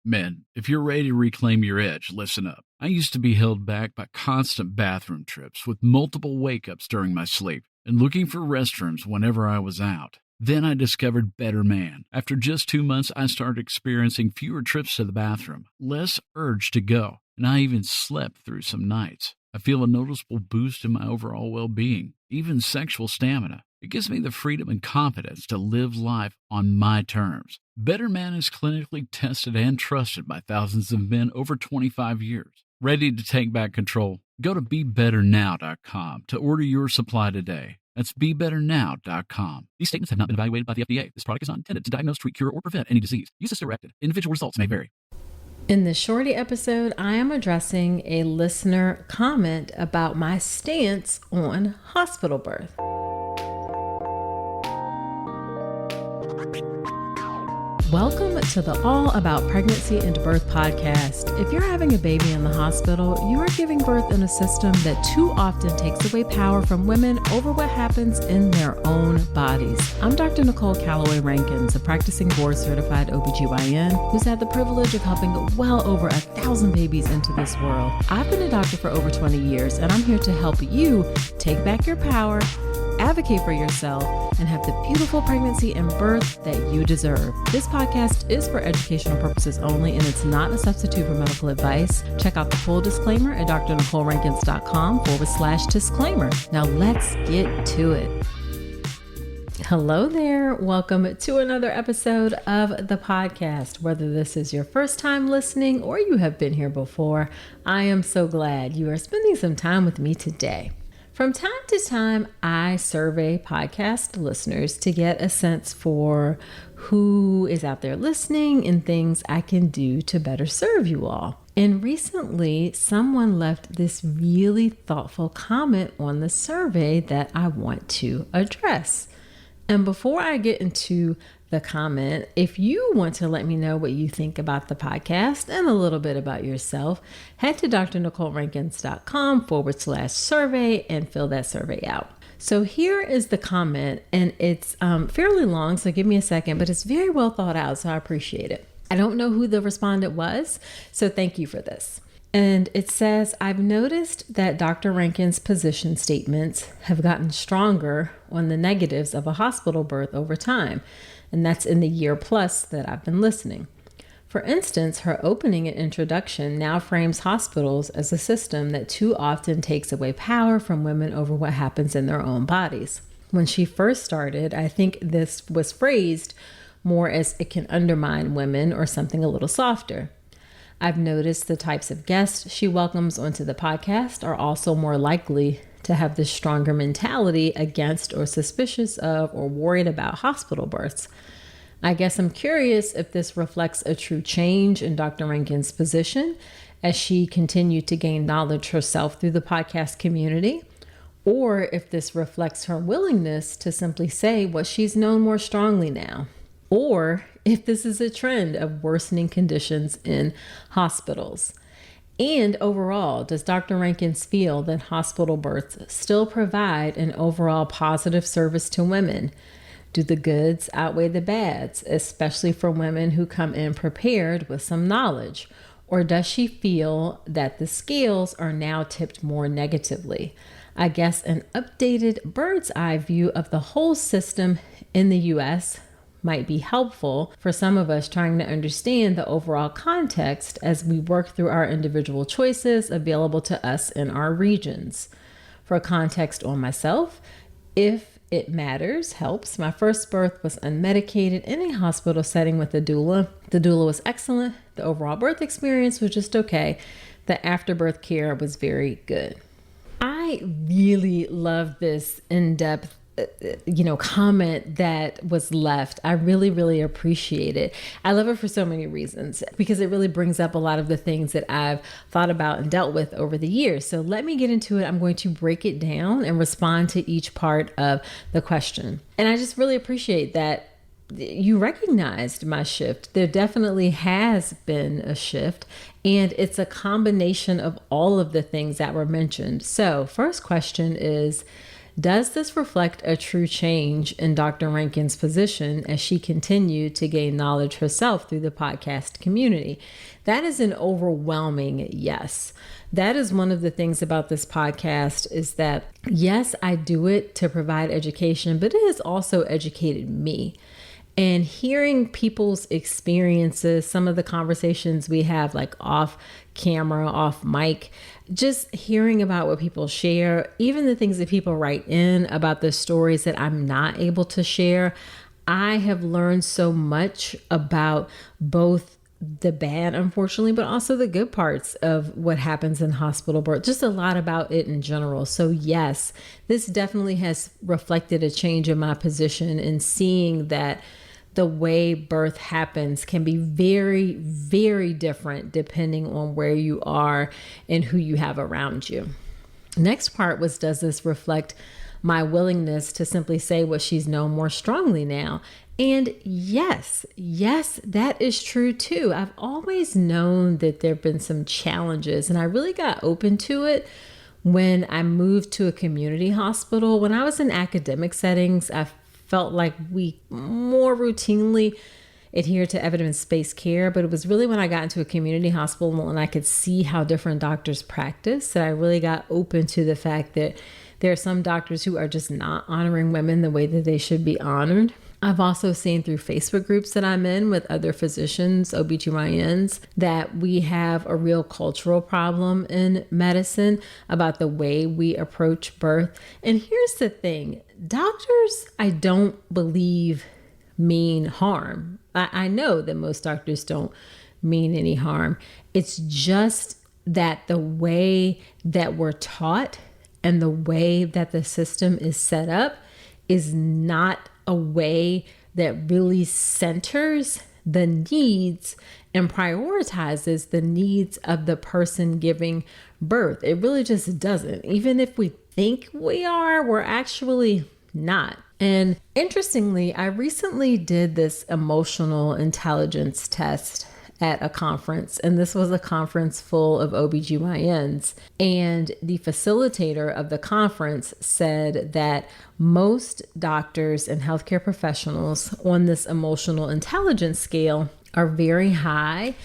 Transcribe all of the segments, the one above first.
Men, if you're ready to reclaim your edge, listen up. I used to be held back by constant bathroom trips with multiple wake-ups during my sleep and looking for restrooms whenever I was out. Then I discovered Better Man. After just 2 months, I started experiencing fewer trips to the bathroom, less urge to go, and I even slept through some nights. I feel a noticeable boost in my overall well-being, even sexual stamina. It gives me the freedom and confidence to live life on my terms. Better Man is clinically tested and trusted by thousands of men over 25 years. Ready to take back control? Go to BeBetterNow.com to order your supply today. That's BeBetterNow.com. These statements have not been evaluated by the FDA. This product is not intended to diagnose, treat, cure, or prevent any disease. Use as directed. Individual results may vary. In this shorty episode, I am addressing a listener comment about my stance on hospital birth. Welcome to the All About Pregnancy and Birth podcast. If you're having a baby in the hospital, you are giving birth in a system that too often takes away power from women over what happens in their own bodies. I'm Dr. Nicole Calloway Rankins, a practicing board-certified OBGYN who's had the privilege of helping well over 1,000 babies into this world. I've been a doctor for over 20 years, and I'm here to help you take back your power, advocate for yourself, and have the beautiful pregnancy and birth that you deserve. This podcast is for educational purposes only, and it's not a substitute for medical advice. Check out the full disclaimer at drnicolerankins.com/disclaimer. Now let's get to it. Hello there. Welcome to another episode of the podcast. Whether this is your first time listening or you have been here before, I am so glad you are spending some time with me today. From time to time, I survey podcast listeners to get a sense for who is out there listening and things I can do to better serve you all. And recently, someone left this really thoughtful comment on the survey that I want to address. And before I get into the comment, if you want to let me know what you think about the podcast and a little bit about yourself, head to drnicolerankins.com/survey and fill that survey out. So here is the comment, and it's fairly long, so give me a second, but it's very well thought out, so I appreciate it. I don't know who the respondent was, so thank you for this. And it says, I've noticed that Dr. Rankins' position statements have gotten stronger on the negatives of a hospital birth over time. And that's in the year plus that I've been listening. For instance, her opening and introduction now frames hospitals as a system that too often takes away power from women over what happens in their own bodies. When she first started, I think this was phrased more as it can undermine women or something a little softer. I've noticed the types of guests she welcomes onto the podcast are also more likely to have this stronger mentality against or suspicious of or worried about hospital births. I guess I'm curious if this reflects a true change in Dr. Rankins' position as she continued to gain knowledge herself through the podcast community, or if this reflects her willingness to simply say what she's known more strongly now, or if this is a trend of worsening conditions in hospitals. And overall, does Dr. Rankins feel that hospital births still provide an overall positive service to women? Do the goods outweigh the bads, especially for women who come in prepared with some knowledge? Or does she feel that the scales are now tipped more negatively? I guess an updated bird's eye view of the whole system in the U.S. might be helpful for some of us trying to understand the overall context as we work through our individual choices available to us in our regions. For context on myself, if it matters, helps. My first birth was unmedicated in a hospital setting with a doula. The doula was excellent. The overall birth experience was just okay. The afterbirth care was very good. I really love this in-depth comment that was left. I really, really appreciate it. I love it for so many reasons because it really brings up a lot of the things that I've thought about and dealt with over the years. So let me get into it. I'm going to break it down and respond to each part of the question. And I just really appreciate that you recognized my shift. There definitely has been a shift, and it's a combination of all of the things that were mentioned. So first question is, Does this reflect a true change in Dr. Rankins' position as she continued to gain knowledge herself through the podcast community? That is an overwhelming yes. That is one of the things about this podcast is that, yes, I do it to provide education, but it has also educated me. And hearing people's experiences, some of the conversations we have like off camera, off mic, just hearing about what people share, even the things that people write in about the stories that I'm not able to share, I have learned so much about both the bad, unfortunately, but also the good parts of what happens in hospital birth, just a lot about it in general. So yes, this definitely has reflected a change in my position in seeing that the way birth happens can be very, very different depending on where you are and who you have around you. Next part was, does this reflect my willingness to simply say what she's known more strongly now? And yes, that is true too. I've always known that there have been some challenges, and I really got open to it when I moved to a community hospital. When I was in academic settings, I felt like we more routinely adhere to evidence-based care, but it was really when I got into a community hospital and I could see how different doctors practice that I really got open to the fact that there are some doctors who are just not honoring women the way that they should be honored. I've also seen through Facebook groups that I'm in with other physicians, OBGYNs, that we have a real cultural problem in medicine about the way we approach birth. And here's the thing, doctors, I don't believe mean harm. I know that most doctors don't mean any harm. It's just that the way that we're taught and the way that the system is set up is not a way that really centers the needs and prioritizes the needs of the person giving birth. It really just doesn't. Even if we think we are, we're actually not. And interestingly, I recently did this emotional intelligence test at a conference, and this was a conference full of OBGYNs. And the facilitator of the conference said that most doctors and healthcare professionals on this emotional intelligence scale are very high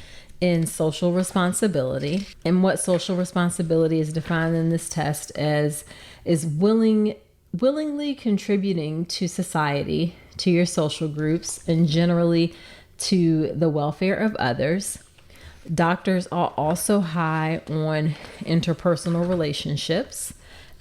in social responsibility. And what social responsibility is defined in this test as is willingly contributing to society, to your social groups, and generally to the welfare of others. Doctors are also high on interpersonal relationships,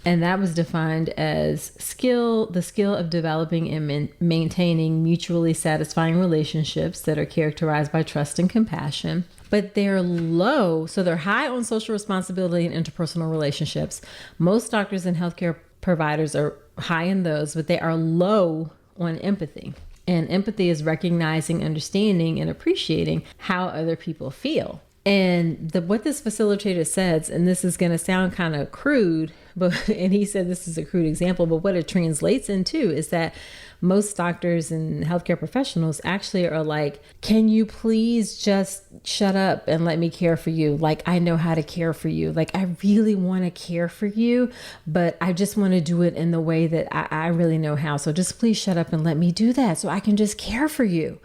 and that was defined as the skill of developing and maintaining mutually satisfying relationships that are characterized by trust and compassion. But they're low, so they're high on social responsibility and interpersonal relationships. Most doctors and healthcare providers are high in those, but they are low on empathy. And empathy is recognizing, understanding, and appreciating how other people feel. And what this facilitator says, and this is going to sound kind of crude, and he said this is a crude example, but what it translates into is that most doctors and healthcare professionals actually are like, can you please just shut up and let me care for you? Like, I know how to care for you. Like, I really want to care for you, but I just want to do it in the way that I really know how. So just please shut up and let me do that so I can just care for you.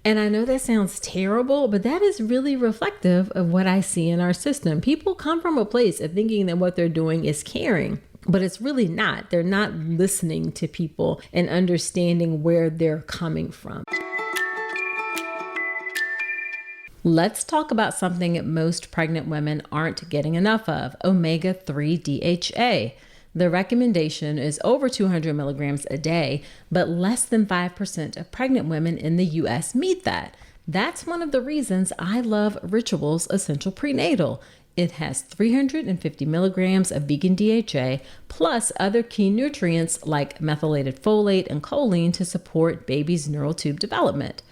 And I know that sounds terrible, but that is really reflective of what I see in our system. People come from a place of thinking that what they're doing is caring, but it's really not. They're not listening to people and understanding where they're coming from. Let's talk about something that most pregnant women aren't getting enough of, omega-3 DHA. The recommendation is over 200 milligrams a day, but less than 5% of pregnant women in the US meet that. That's one of the reasons I love Ritual's Essential Prenatal. It has 350 milligrams of vegan DHA, plus other key nutrients like methylated folate and choline to support baby's neural tube development.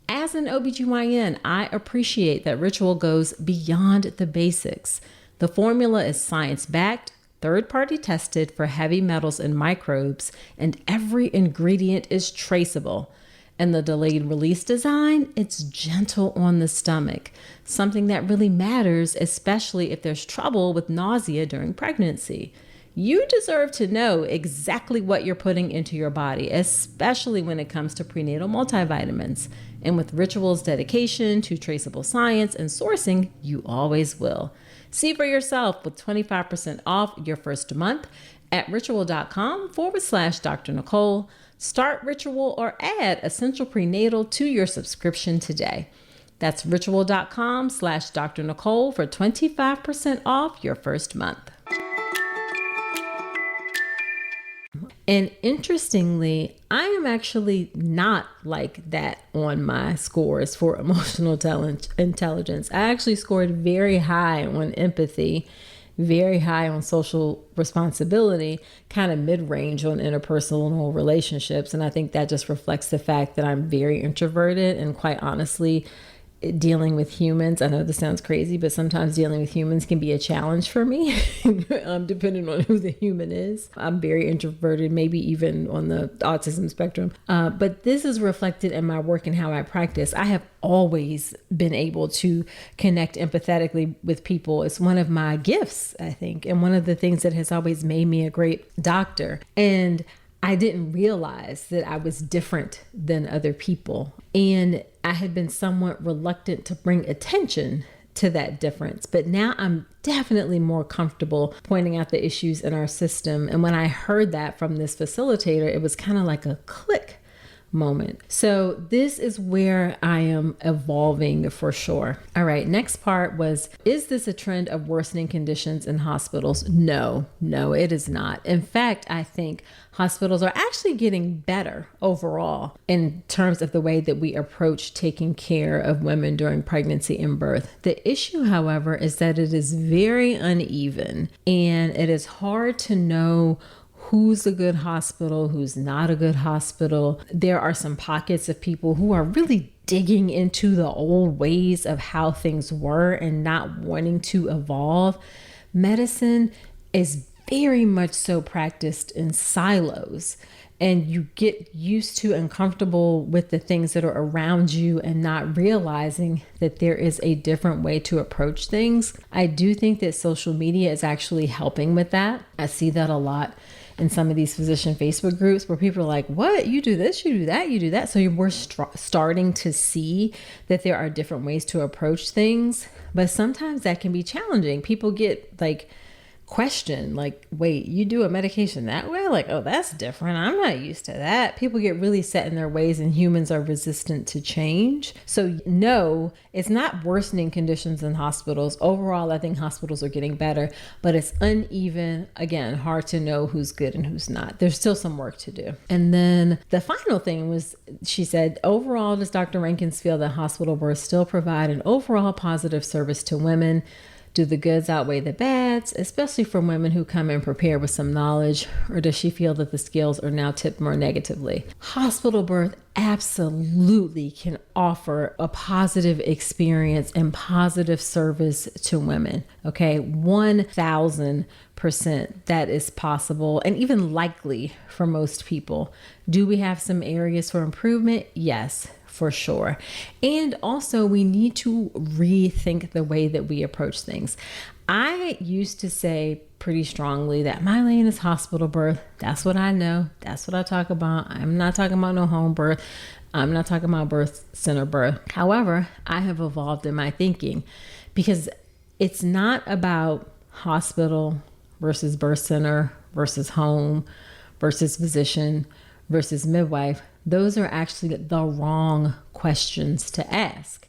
As an OBGYN, I appreciate that Ritual goes beyond the basics. The formula is science-backed, third-party tested for heavy metals and microbes, and every ingredient is traceable. And the delayed release design, it's gentle on the stomach, something that really matters, especially if there's trouble with nausea during pregnancy. You deserve to know exactly what you're putting into your body, especially when it comes to prenatal multivitamins. And with Ritual's dedication to traceable science and sourcing, you always will. See for yourself with 25% off your first month at ritual.com/Dr. Nicole. Start Ritual or add Essential Prenatal to your subscription today. That's ritual.com/Dr. Nicole for 25% off your first month. And interestingly, I am actually not like that on my scores for emotional intelligence. I actually scored very high on empathy, very high on social responsibility, kind of mid-range on interpersonal relationships. And I think that just reflects the fact that I'm very introverted, and quite honestly, dealing with humans, I know this sounds crazy, but sometimes dealing with humans can be a challenge for me, depending on who the human is. I'm very introverted, maybe even on the autism spectrum. But this is reflected in my work and how I practice. I have always been able to connect empathetically with people. It's one of my gifts, I think, and one of the things that has always made me a great doctor. And I didn't realize that I was different than other people. And I had been somewhat reluctant to bring attention to that difference. But now I'm definitely more comfortable pointing out the issues in our system. And when I heard that from this facilitator, it was kind of like a click moment. So this is where I am evolving for sure. All right, next part was, is this a trend of worsening conditions in hospitals? No, it is not. In fact, I think hospitals are actually getting better overall in terms of the way that we approach taking care of women during pregnancy and birth. The issue, however, is that it is very uneven, and it is hard to know who's a good hospital, who's not a good hospital. There are some pockets of people who are really digging into the old ways of how things were and not wanting to evolve. Medicine is very much so practiced in silos, and you get used to and comfortable with the things that are around you and not realizing that there is a different way to approach things. I do think that social media is actually helping with that. I see that a lot in some of these physician Facebook groups where people are like, what? You do this, you do that, you do that. So we're starting to see that there are different ways to approach things, but sometimes that can be challenging. People get like question, like, wait, you do a medication that way? Like, oh, that's different. I'm not used to that. People get really set in their ways, and humans are resistant to change. So no, it's not worsening conditions in hospitals. Overall, I think hospitals are getting better, but it's uneven. Again, hard to know who's good and who's not. There's still some work to do. And then the final thing was, she said, overall, does Dr. Rankins feel that hospital births still provide an overall positive service to women? Do the goods outweigh the bads, especially for women who come in prepared with some knowledge, or does she feel that the scales are now tipped more negatively? Hospital birth absolutely can offer a positive experience and positive service to women. Okay, 1,000% that is possible and even likely for most people. Do we have some areas for improvement? Yes, for sure. And also, we need to rethink the way that we approach things. I used to say pretty strongly that my lane is hospital birth. That's what I know. That's what I talk about. I'm not talking about no home birth. I'm not talking about birth center birth. However, I have evolved in my thinking, because it's not about hospital versus birth center versus home versus physician versus midwife. Those are actually the wrong questions to ask.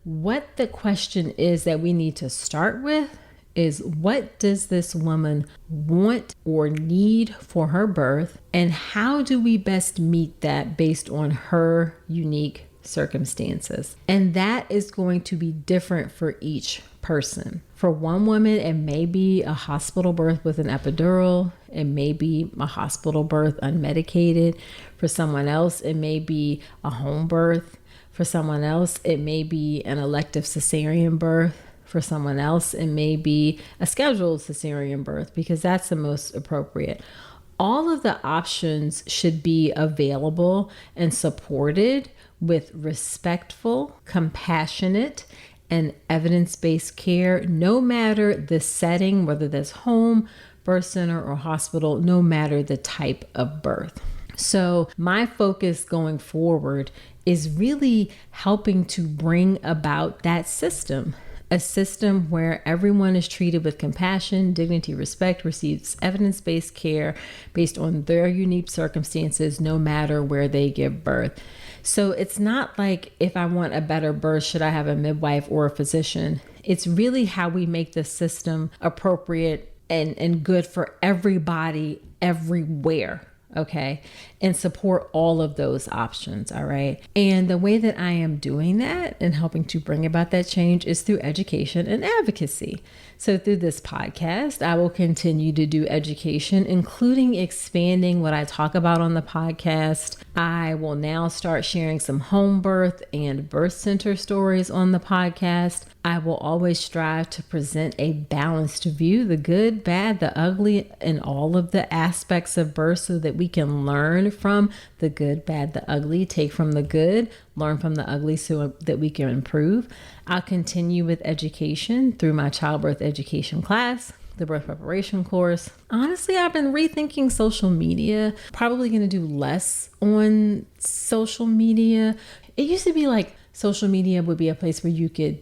What the question is that we need to start with is, what does this woman want or need for her birth? And how do we best meet that based on her unique circumstances? And that is going to be different for each person. For one woman, it may be a hospital birth with an epidural. It may be a hospital birth unmedicated. For someone else, it may be a home birth. For someone else, it may be an elective cesarean birth. For someone else, it may be a scheduled cesarean birth, because that's the most appropriate. All of the options should be available and supported with respectful, compassionate, and evidence-based care, no matter the setting, whether that's home birth center or hospital, no matter the type of birth. So my focus going forward is really helping to bring about that system, a system where everyone is treated with compassion, dignity, respect, receives evidence-based care based on their unique circumstances, no matter where they give birth. So it's not like if I want a better birth, should I have a midwife or a physician? It's really how we make the system appropriate and good for everybody, everywhere. Okay. And support all of those options. All right. And the way that I am doing that and helping to bring about that change is through education and advocacy. So through this podcast, I will continue to do education, including expanding what I talk about on the podcast. I will now start sharing some home birth and birth center stories on the podcast. I will always strive to present a balanced view, the good, bad, the ugly, and all of the aspects of birth so that we can learn from the good, bad, the ugly, take from the good, learn from the ugly so that we can improve. I'll continue with education through my childbirth education class, the birth preparation course. Honestly, I've been rethinking social media, probably going to do less on social media. It used to be like social media would be a place where you could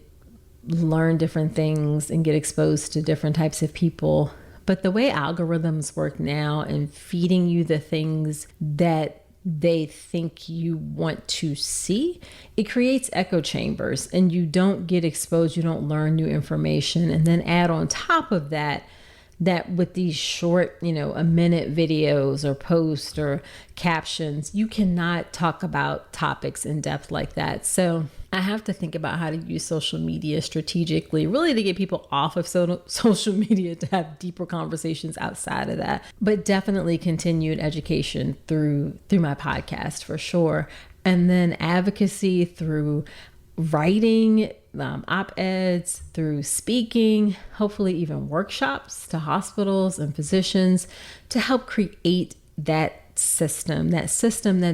learn different things and get exposed to different types of people. But the way algorithms work now and feeding you the things that they think you want to see, it creates echo chambers and you don't get exposed, you don't learn new information. And then add on top of that with these short, a minute videos or posts or captions, you cannot talk about topics in depth like that. So I have to think about how to use social media strategically, really to get people off of social media to have deeper conversations outside of that. But definitely continued education through my podcast for sure. And then advocacy through writing, op-eds, through speaking, hopefully even workshops to hospitals and physicians to help create that system that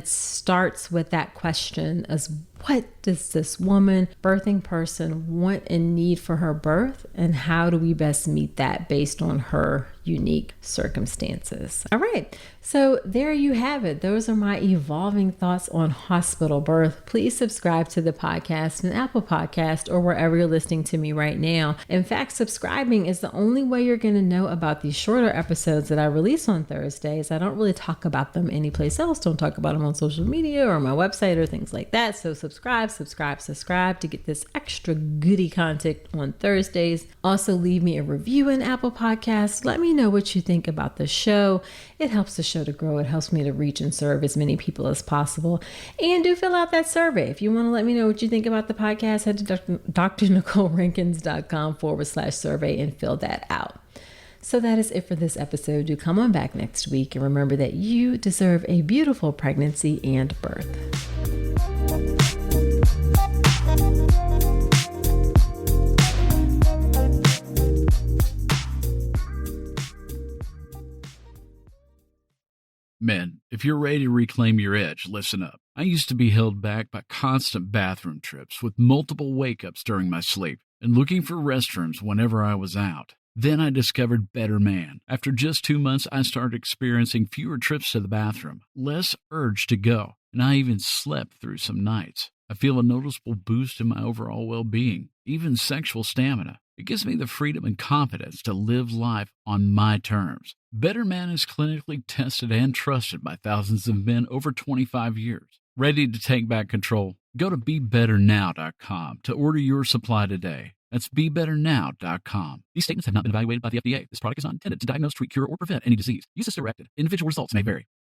starts with that question as what does this woman, birthing person want and need for her birth? And how do we best meet that based on her unique circumstances? All right. So there you have it. Those are my evolving thoughts on hospital birth. Please subscribe to the podcast in Apple Podcast or wherever you're listening to me right now. In fact, subscribing is the only way you're going to know about these shorter episodes that I release on Thursdays. I don't really talk about them anyplace else. Don't talk about them on social media or my website or things like that. So subscribe to get this extra goody content on Thursdays. Also, leave me a review in Apple Podcasts. Let me know what you think about the show. It helps the show to grow. It helps me to reach and serve as many people as possible. And do fill out that survey. If you want to let me know what you think about the podcast, head to drnicolerankins.com/survey and fill that out. So that is it for this episode. Do come on back next week and remember that you deserve a beautiful pregnancy and birth. Men, if you're ready to reclaim your edge, listen up. I used to be held back by constant bathroom trips with multiple wake-ups during my sleep and looking for restrooms whenever I was out. Then I discovered Better Man. After just 2 months, I started experiencing fewer trips to the bathroom, less urge to go, and I even slept through some nights. I feel a noticeable boost in my overall well-being, even sexual stamina. It gives me the freedom and confidence to live life on my terms. Better Man is clinically tested and trusted by thousands of men over 25 years. Ready to take back control? Go to BeBetterNow.com to order your supply today. That's BeBetterNow.com. These statements have not been evaluated by the FDA. This product is not intended to diagnose, treat, cure, or prevent any disease. Use as directed. Individual results may vary.